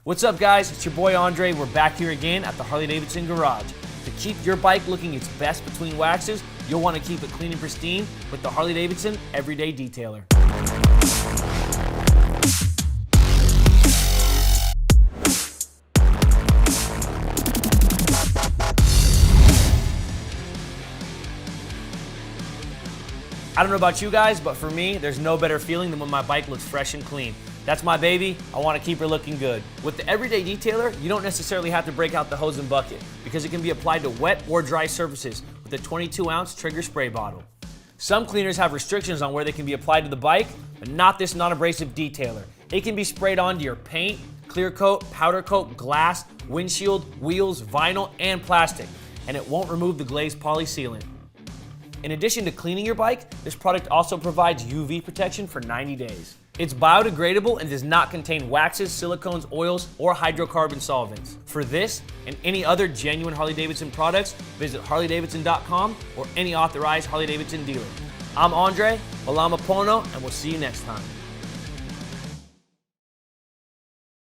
What's up guys, it's your boy Andre. We're back here again at the Harley-Davidson garage. To keep your bike looking its best between waxes, you'll want to keep it clean and pristine with the Harley-Davidson Everyday Detailer. I don't know about you guys, but for me, there's no better feeling than when my bike looks fresh and clean. That's my baby, I want to keep her looking good. With the Everyday Detailer, you don't necessarily have to break out the hose and bucket because it can be applied to wet or dry surfaces with a 22-ounce trigger spray bottle. Some cleaners have restrictions on where they can be applied to the bike, but not this non-abrasive detailer. It can be sprayed onto your paint, clear coat, powder coat, glass, windshield, wheels, vinyl, and plastic, and it won't remove the glazed poly sealant. In addition to cleaning your bike, this product also provides UV protection for 90 days. It's biodegradable and does not contain waxes, silicones, oils, or hydrocarbon solvents. For this and any other genuine Harley-Davidson products, visit harleydavidson.com or any authorized Harley-Davidson dealer. I'm Andre, Malama Pono, and we'll see you next time.